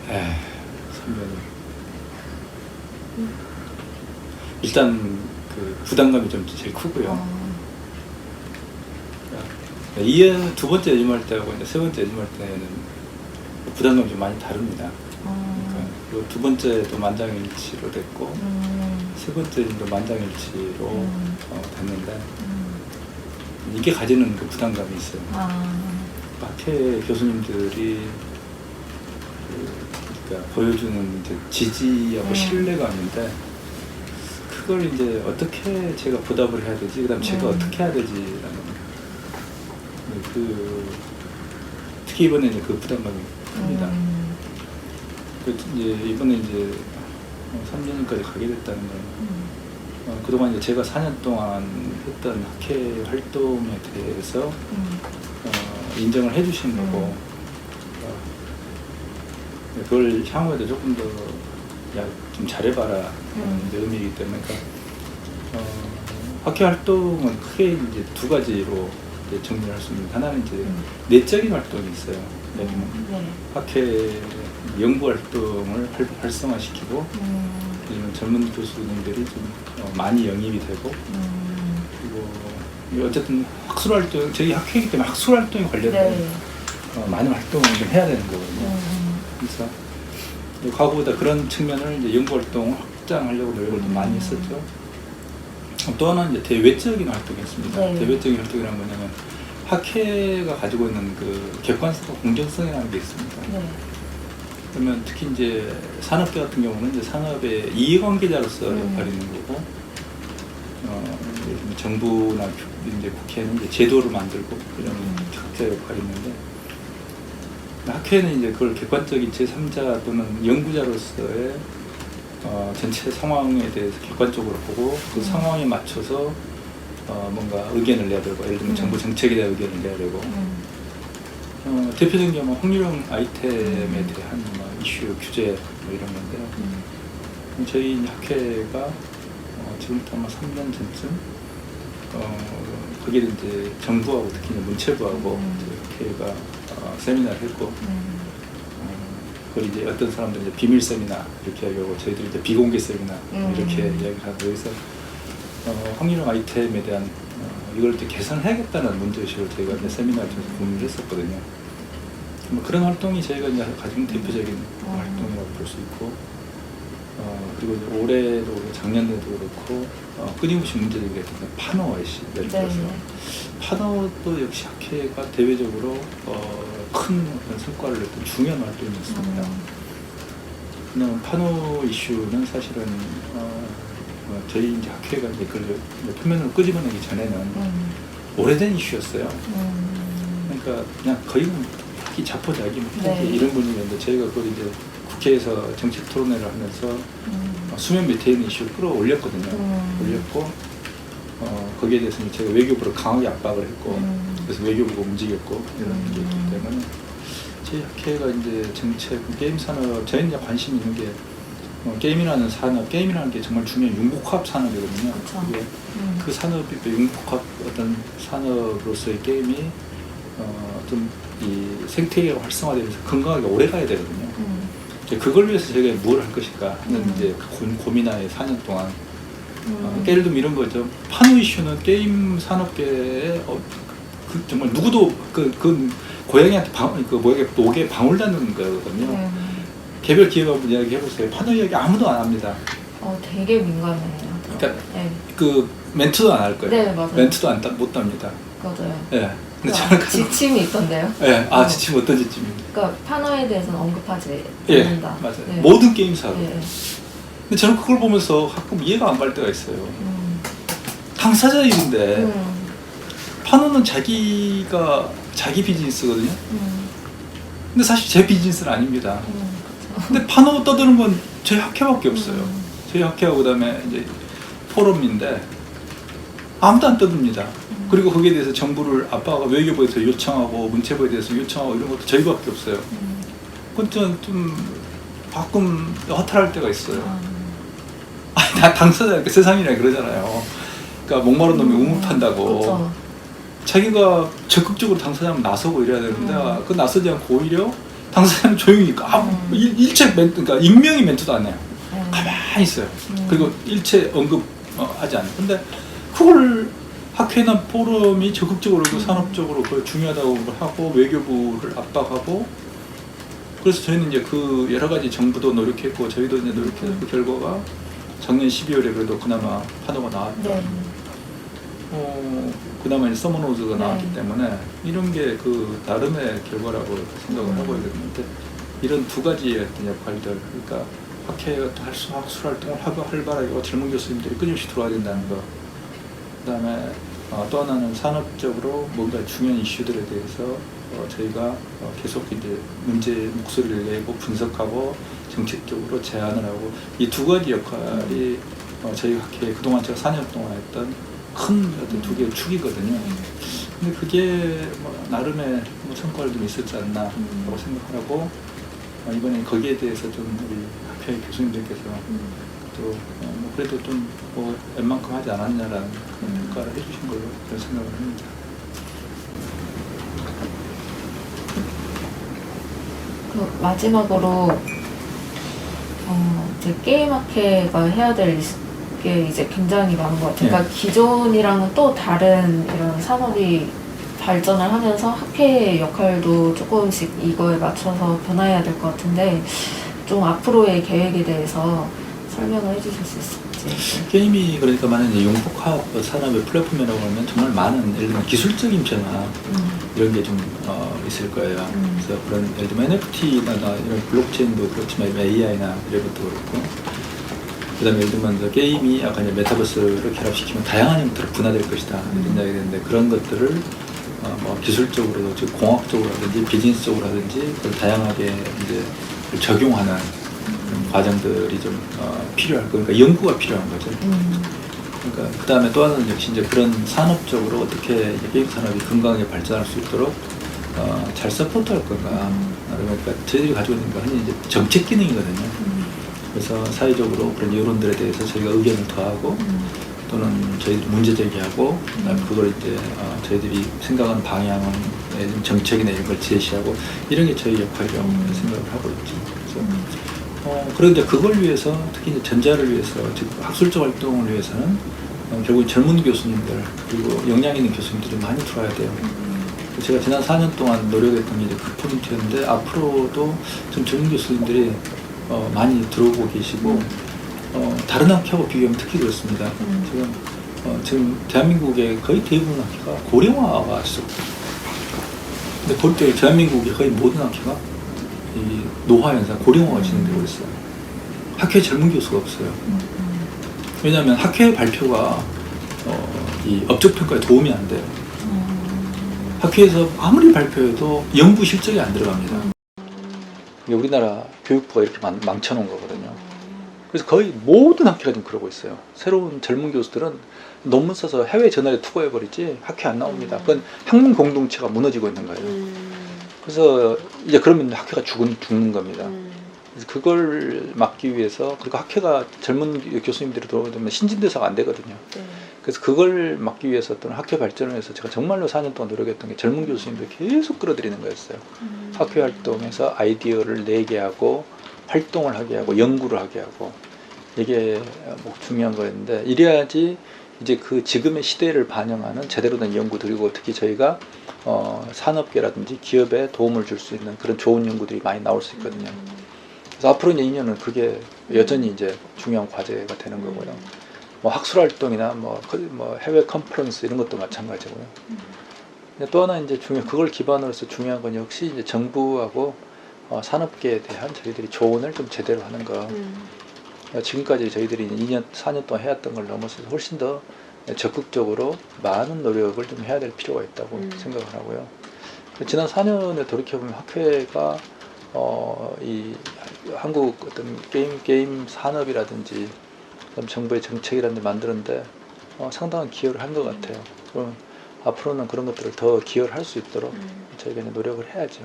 에이, 3년이. 일단 그 부담감이 좀 제일 크고요. 두 번째 여임할 때하고 이제 세 번째 여임할 때는 부담감이 좀 많이 다릅니다. 그러니까 그리고 두 번째도 만장일치로 됐고 세 번째도 만장일치로 됐는데 이게 가지는 그 부담감이 있어요. 학회 교수님들이 그러니까 보여주는 이제 지지하고 신뢰감인데 그걸 이제 어떻게 제가 보답을 해야 되지? 그다음 제가 어떻게 해야 되지라는 특히 이번에 이제 그 부담감이 큽니다. 이제 이번에 이제 3년까지 가게 됐다는 건 그동안 이제 제가 4년 동안 했던 학회 활동에 대해서 인정을 해주신 거고 그걸 향후에도 조금 더 좀 잘해봐라 의미이기 때문에 학회 활동은 크게 이제 두 가지로 정리를 할 수 있는데 하나는 이제 내적인 활동이 있어요. 학회 연구 활동을 활성화시키고 젊은 교수님들이 좀 많이 영입이 되고 그리고 어쨌든 학술 활동 저희 학회이기 때문에 학술 활동에 관련된 많은 활동을 좀 해야 되는 거거든요. 그래서 과거보다 그런 측면을 이제 연구 활동을 확장하려고 노력을 좀 많이 했었죠. 또 하나는 이제 대외적인 활동이었습니다. 대외적인 활동이란 뭐냐면 학회가 가지고 있는 그 객관성과 공정성이라는 게 있습니다. 그러면 특히 이제 산업계 같은 경우는 이제 산업의 이해관계자로서 역할이 있는 거고, 정부나 이제 국회는 이제 제도를 만들고 이런 각자 역할이 있는데, 학회는 이제 그걸 객관적인 제3자 또는 연구자로서의 전체 상황에 대해서 객관적으로 보고 그 상황에 맞춰서 뭔가 의견을 내야 되고, 예를 들면 정부 정책에 대한 의견을 내야 되고, 대표적인 경우 확률형 아이템에 대한 이슈, 규제 이런 건데요. 저희 학회가 지금부터 아마 3년 전쯤 거기에 이제 정부하고 특히 문체부하고 학회가 세미나를 했고, 그걸 이제 어떤 사람들은 이제 비밀 세미나 이렇게 하려고 저희들이 이제 비공개 세미나 이렇게 이야기를 하고, 여기서 확률형 아이템에 대한 이걸 이제 개선해야겠다는 문제의식을 저희가 이제 세미나를 통해서 공유를 했었거든요. 뭐 그런 활동이 저희가 이제 가장 대표적인 활동이라고 볼 수 있고, 그리고 이제 올해도 작년에도 그렇고 끊임없이 문제되게 됐던 파노 예시, 예를 들어서 파노도 역시 학회가 대외적으로 큰 어떤 성과를 냈던 중요한 활동이었습니다. 그냥 파노 이슈는 사실은 저희 이제 학회가 이제 그걸 표면으로 끄집어내기 전에는 오래된 이슈였어요. 그러니까 그냥 거의 학기 자포자기 이런 분위기였는데, 저희가 그걸 이제 국회에서 정책 토론회를 하면서 수면 밑에 있는 이슈를 끌어올렸거든요. 올렸고 거기에 대해서 제가 외교부를 강하게 압박을 했고, 그래서 외교부가 움직였고 이런 게 있기 때문에 저희 학회가 이제 정책, 게임 산업, 저희는 이제 관심 있는 게 게임이라는 산업, 게임이라는 게 정말 중요한 융복합 산업이거든요. 이게 그 산업이 융복합 어떤 산업으로서의 게임이 좀 이 생태계가 활성화되면서 건강하게 오래 가야 되거든요. 그걸 위해서 저희가 뭘 할 것인가 하는 이제 고민하에 4년 동안 예를 들면 이런 거죠. 파노 이슈는 게임 산업계에 정말 누구도 그 고양이한테 목에 방울 닿는 거거든요. 개별 기업 한번 이야기 해보세요. 파노 이야기 아무도 안 합니다. 되게 민감해요. 그러니까 그 멘트도 안 할 거예요. 네, 맞아요. 멘트도 못 답니다. 맞아요. 네. 근데 저는 지침이 있던데요? 네, 지침 어떤 지침입니까? 그러니까 파노에 대해서는 언급하지 않는다. 맞아요. 모든 게임사로. 근데 저는 그걸 보면서 가끔 이해가 안 갈 때가 있어요. 당사자 일인데 파노는 자기가 자기 비즈니스거든요. 근데 사실 제 비즈니스는 아닙니다. 근데 파노 떠드는 건 저희 학회밖에 없어요. 저희 학회하고 그다음에 이제 포럼인데 아무도 안 떠듭니다. 그리고 거기에 대해서 정부를 아빠가 외교부에서 요청하고 문체부에 대해서 요청하고 이런 것도 저희밖에 없어요. 그건 좀 가끔 허탈할 때가 있어요. 다 당사자, 세상이라 그러잖아요. 그러니까 목마른 놈이 우물 판다고. 자기가 적극적으로 당사자면 나서고 이래야 되는데 그 나서지 않고 오히려 당사자는 조용히 일체 멘트, 그러니까 익명의 멘트도 안 해요. 가만히 있어요. 그리고 일체 언급하지 않아요. 근데 그걸 학회나 포럼이 적극적으로 산업적으로 그걸 중요하다고 하고 외교부를 압박하고, 그래서 저희는 이제 그 여러 가지 정부도 노력했고 저희도 이제 노력해서 그 결과가 작년 12월에 그래도 그나마 판호가 나왔다. 네. 그나마 이제 서머노즈가 네. 나왔기 때문에 이런 게 그 나름의 결과라고 생각을 하고 있는데, 이런 두 가지의 어떤 역할들, 그러니까 학회 어떤 학술 활동을 하고 활발하게 젊은 교수님들이 끊임없이 들어와야 된다는 거. 그다음에 또 하나는 산업적으로 뭔가 중요한 이슈들에 대해서 저희가 계속 이제 문제 목소리를 내고 분석하고 정책적으로 제안을 하고, 이 두 가지 역할이 저희 학회에 그동안 제가 4년 동안 했던 큰 어떤 두 개의 축이거든요. 근데 그게 뭐 나름의 뭐 성과를 좀 있었지 않나라고 생각을 하고, 이번에 거기에 대해서 좀 우리 학회 교수님들께서 또 뭐 그래도 좀 뭐 웬만큼 하지 않았냐라는 그런 평가를 해주신 걸로 그런 생각을 합니다. 그 마지막으로 이제 게임 학회가 해야 될 게 이제 굉장히 많은 것 같아요. 그러니까 기존이랑은 또 다른 이런 산업이 발전을 하면서 학회의 역할도 조금씩 이거에 맞춰서 변화해야 될 것 같은데, 좀 앞으로의 계획에 대해서 설명을 해주실 수 있을지. 게임이 그러니까 만약에 융복합 산업의 플랫폼이라고 하면 정말 많은 예를 들면 기술적인 변화 이런 게 좀 있을 거예요. 그래서 그런 예를 들면 NFT나 이런 블록체인도 그렇지만 AI나 이런 것도 그렇고, 그다음에 예를 들면 게임이 아까 이제 메타버스를 결합시키면 다양한 형태로 분화될 것이다 이런 이야기가 있는데, 그런 것들을 뭐 기술적으로, 즉 공학적으로라든지 비즈니스적으로 하든지 그걸 다양하게 이제 적용하는 그런 과정들이 좀 필요할 거, 그러니까 연구가 필요한 거죠. 그러니까 그 다음에 또 하나는 역시 이제 그런 산업적으로 어떻게 게임 산업이 건강하게 발전할 수 있도록 잘 서포트할 건가. 그러니까 저희들이 가지고 있는 건 흔히 이제 정책 기능이거든요. 그래서 사회적으로 그런 여론들에 대해서 저희가 의견을 더하고 또는 저희들이 문제 제기하고 그걸 이제 저희들이 생각하는 방향은 정책이나 이런 걸 제시하고, 이런 게 저희 역할이라고 생각을 하고 있죠. 그래서 그런데 그걸 위해서 특히 이제 전자를 위해서, 즉 학술적 활동을 위해서는 결국 젊은 교수님들 그리고 역량 있는 교수님들이 많이 들어와야 돼요. 제가 지난 4년 동안 노력했던 게 이제 그 포인트였는데, 앞으로도 좀 젊은 교수님들이 많이 들어오고 계시고, 다른 학회하고 비교하면 특히 그렇습니다. 지금 대한민국의 거의 대부분 학회가 고령화가 있었거든요. 근데 볼 때 대한민국의 거의 모든 학회가 이 노화 현상, 고령화가 진행되고 있어요. 학회 젊은 교수가 없어요. 왜냐하면 학회 발표가 이 업적 평가에 도움이 안 돼요. 학회에서 아무리 발표해도 연구 실적이 안 들어갑니다. 우리나라 교육부가 이렇게 망쳐놓은 거거든요. 그래서 거의 모든 학회가 지금 그러고 있어요. 새로운 젊은 교수들은 논문 써서 해외 전화에 투고해버리지 학회 안 나옵니다. 그건 학문 공동체가 무너지고 있는 거예요. 그래서 이제 그러면 학회가 죽는 겁니다. 그래서 그걸 막기 위해서, 그리고 학회가 젊은 교수님들이 들어오게 되면 신진대사가 안 되거든요. 그래서 그걸 막기 위해서 어떤 학회 발전을 위해서 제가 정말로 4년 동안 노력했던 게 젊은 교수님들 계속 끌어들이는 거였어요. 학회 활동에서 아이디어를 내게 하고 활동을 하게 하고 연구를 하게 하고, 이게 뭐 중요한 거였는데, 이래야지 이제 그 지금의 시대를 반영하는 제대로 된 연구들이고, 특히 저희가 산업계라든지 기업에 도움을 줄 수 있는 그런 좋은 연구들이 많이 나올 수 있거든요. 그래서 앞으로 이제 2년은 그게 여전히 이제 중요한 과제가 되는 거고요. 뭐 학술 활동이나 뭐 해외 컨퍼런스 이런 것도 마찬가지고요. 또 하나 이제 그걸 기반으로 해서 중요한 건 역시 이제 정부하고 산업계에 대한 저희들이 조언을 좀 제대로 하는 거. 지금까지 저희들이 2년, 4년 동안 해왔던 걸 넘어서 훨씬 더 적극적으로 많은 노력을 좀 해야 될 필요가 있다고 생각을 하고요. 지난 4년에 돌이켜보면 학회가 이 한국 어떤 게임 산업이라든지 정부의 정책이라든지 만드는데 상당한 기여를 한 것 같아요. 그럼 앞으로는 그런 것들을 더 기여를 할 수 있도록 저희가 이제 노력을 해야죠.